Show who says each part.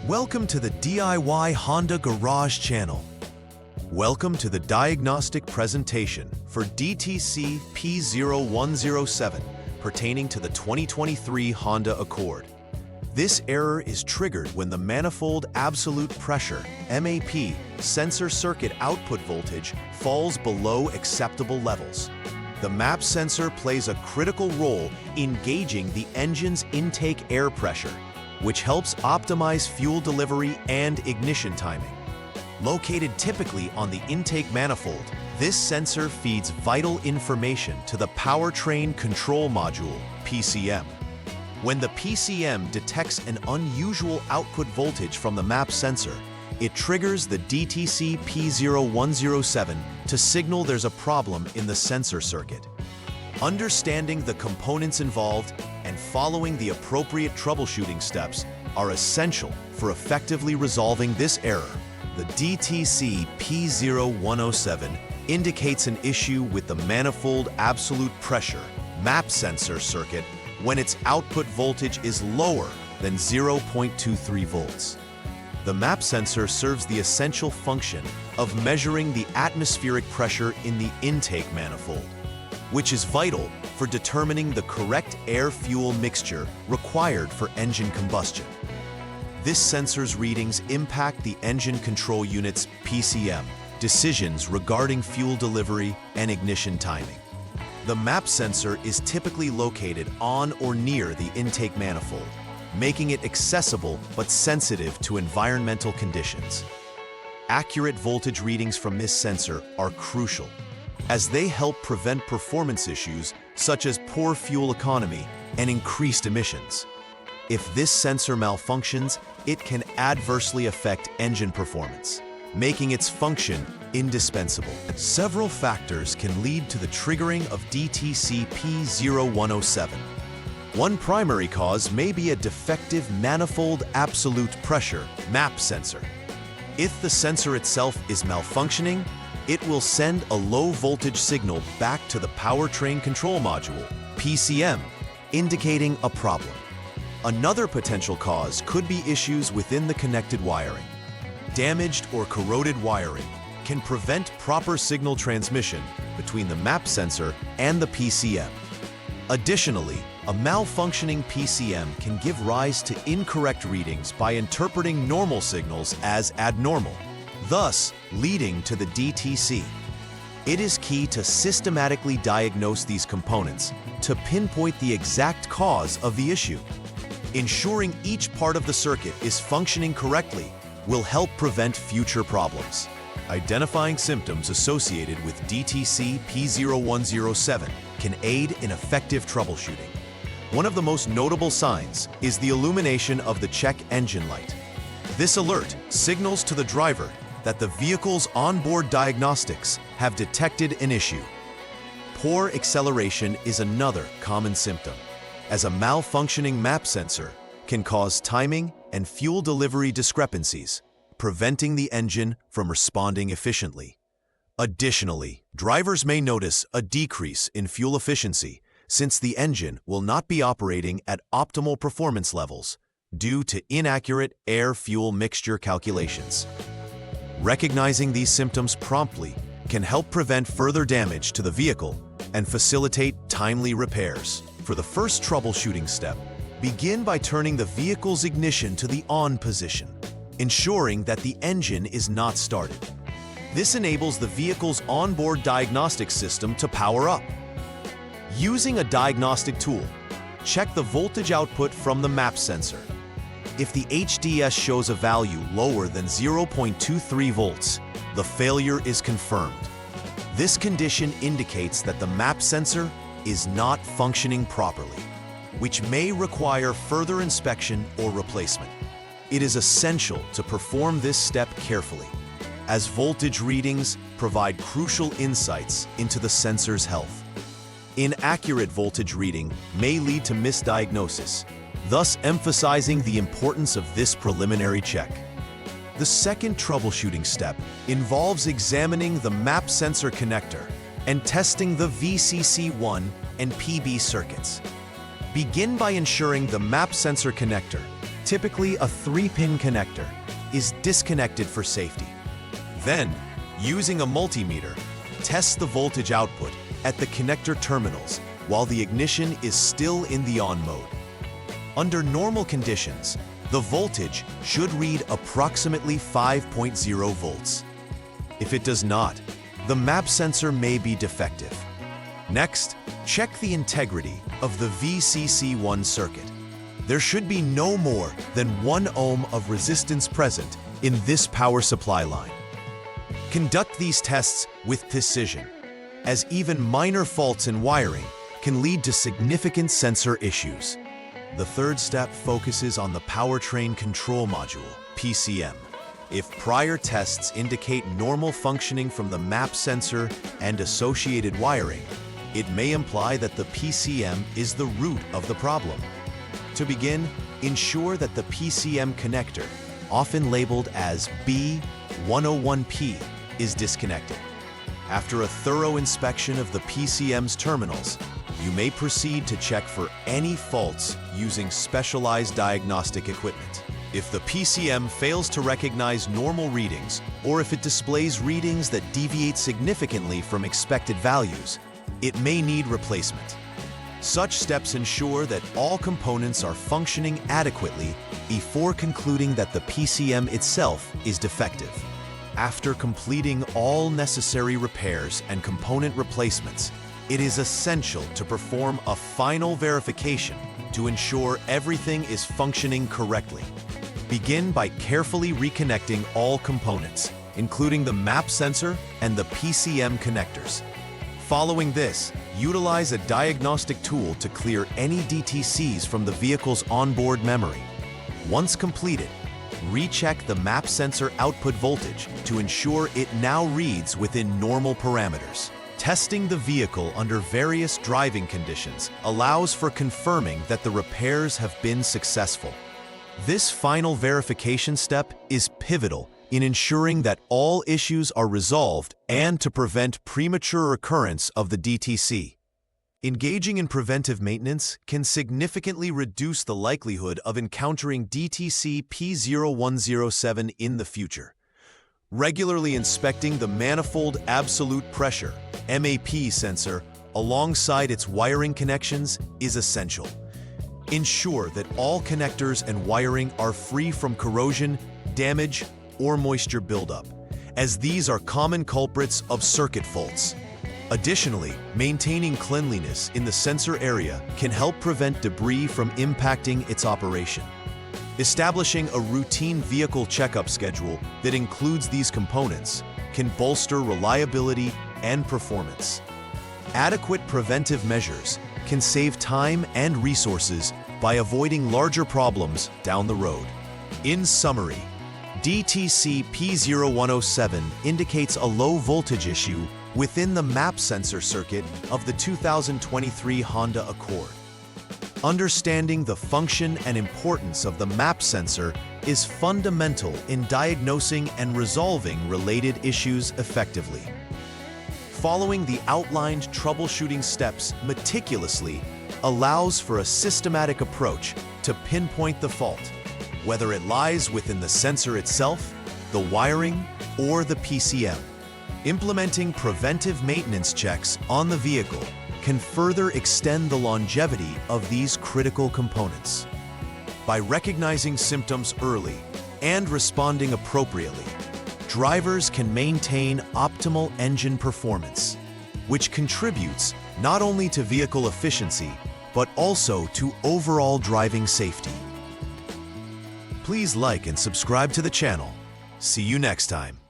Speaker 1: Welcome to the DIY Honda Garage channel. Welcome to the diagnostic presentation for DTC P0107 pertaining to the 2023 Honda Accord. This error is triggered when the Manifold Absolute Pressure (MAP) sensor circuit output voltage falls below acceptable levels. The MAP sensor plays a critical role in gauging the engine's intake air pressure, which helps optimize fuel delivery and ignition timing. Located typically on the intake manifold, this sensor feeds vital information to the Powertrain Control Module, PCM. When the PCM detects an unusual output voltage from the MAP sensor, it triggers the DTC P0107 to signal there's a problem in the sensor circuit. Understanding the components involved and following the appropriate troubleshooting steps are essential for effectively resolving this error. The DTC P0107 indicates an issue with the Manifold Absolute Pressure MAP sensor circuit when its output voltage is lower than 0.23 volts. The MAP sensor serves the essential function of measuring the atmospheric pressure in the intake manifold, which is vital for determining the correct air-fuel mixture required for engine combustion. This sensor's readings impact the engine control unit's PCM decisions regarding fuel delivery and ignition timing. The MAP sensor is typically located on or near the intake manifold, making it accessible but sensitive to environmental conditions. Accurate voltage readings from this sensor are crucial, as they help prevent performance issues such as poor fuel economy and increased emissions. If this sensor malfunctions, it can adversely affect engine performance, making its function indispensable. Several factors can lead to the triggering of DTC P0107. One primary cause may be a defective Manifold Absolute Pressure MAP sensor. If the sensor itself is malfunctioning, it will send a low voltage signal back to the Powertrain Control Module, PCM, indicating a problem. Another potential cause could be issues within the connected wiring. Damaged or corroded wiring can prevent proper signal transmission between the MAP sensor and the PCM. Additionally, a malfunctioning PCM can give rise to incorrect readings by interpreting normal signals as abnormal, thus leading to the DTC. It is key to systematically diagnose these components to pinpoint the exact cause of the issue. Ensuring each part of the circuit is functioning correctly will help prevent future problems. Identifying symptoms associated with DTC P0107 can aid in effective troubleshooting. One of the most notable signs is the illumination of the check engine light. This alert signals to the driver that the vehicle's onboard diagnostics have detected an issue. Poor acceleration is another common symptom, as a malfunctioning MAP sensor can cause timing and fuel delivery discrepancies, preventing the engine from responding efficiently. Additionally, drivers may notice a decrease in fuel efficiency since the engine will not be operating at optimal performance levels due to inaccurate air-fuel mixture calculations. Recognizing these symptoms promptly can help prevent further damage to the vehicle and facilitate timely repairs. For the first troubleshooting step, begin by turning the vehicle's ignition to the on position, ensuring that the engine is not started. This enables the vehicle's onboard diagnostic system to power up. Using a diagnostic tool, check the voltage output from the MAP sensor. If the HDS shows a value lower than 0.23 volts, the failure is confirmed. This condition indicates that the MAP sensor is not functioning properly, which may require further inspection or replacement. It is essential to perform this step carefully, as voltage readings provide crucial insights into the sensor's health. Inaccurate voltage reading may lead to misdiagnosis, thus emphasizing the importance of this preliminary check. The second troubleshooting step involves examining the MAP sensor connector and testing the VCC1 and PB circuits. Begin by ensuring the MAP sensor connector typically a 3-pin connector, is disconnected for safety. Then, using a multimeter, test the voltage output at the connector terminals while the ignition is still in the on mode. Under normal conditions, the voltage should read approximately 5.0 volts. If it does not, the map sensor may be defective. Next, check the integrity of the VCC1 circuit. There should be no more than 1 ohm of resistance present in this power supply line. Conduct these tests with precision, as even minor faults in wiring can lead to significant sensor issues. The third step focuses on the powertrain control module, PCM. If prior tests indicate normal functioning from the map sensor and associated wiring, it may imply that the PCM is the root of the problem. To begin, ensure that the PCM connector, often labeled as B101P, is disconnected. After a thorough inspection of the PCM's terminals, you may proceed to check for any faults using specialized diagnostic equipment. If the PCM fails to recognize normal readings, or if it displays readings that deviate significantly from expected values, it may need replacement. Such steps ensure that all components are functioning adequately before concluding that the PCM itself is defective. After completing all necessary repairs and component replacements, it is essential to perform a final verification to ensure everything is functioning correctly. Begin by carefully reconnecting all components, including the map sensor and the PCM connectors. Following this, utilize a diagnostic tool to clear any DTCs from the vehicle's onboard memory. Once completed, recheck the map sensor output voltage to ensure it now reads within normal parameters. Testing the vehicle under various driving conditions allows for confirming that the repairs have been successful. This final verification step is pivotal in ensuring that all issues are resolved and to prevent premature occurrence of the DTC. Engaging in preventive maintenance can significantly reduce the likelihood of encountering DTC P0107 in the future. Regularly inspecting the Manifold Absolute Pressure (MAP) sensor alongside its wiring connections is essential. Ensure that all connectors and wiring are free from corrosion, damage, or moisture buildup, as these are common culprits of circuit faults. Additionally, maintaining cleanliness in the sensor area can help prevent debris from impacting its operation. Establishing a routine vehicle checkup schedule that includes these components can bolster reliability and performance. Adequate preventive measures can save time and resources by avoiding larger problems down the road. In summary, DTC P0107 indicates a low voltage issue within the map sensor circuit of the 2023 Honda Accord. Understanding the function and importance of the map sensor is fundamental in diagnosing and resolving related issues effectively. Following the outlined troubleshooting steps meticulously allows for a systematic approach to pinpoint the fault, whether it lies within the sensor itself, the wiring, or the PCM. Implementing preventive maintenance checks on the vehicle can further extend the longevity of these critical components. By recognizing symptoms early and responding appropriately, drivers can maintain optimal engine performance, which contributes not only to vehicle efficiency, but also to overall driving safety. Please like and subscribe to the channel. See you next time.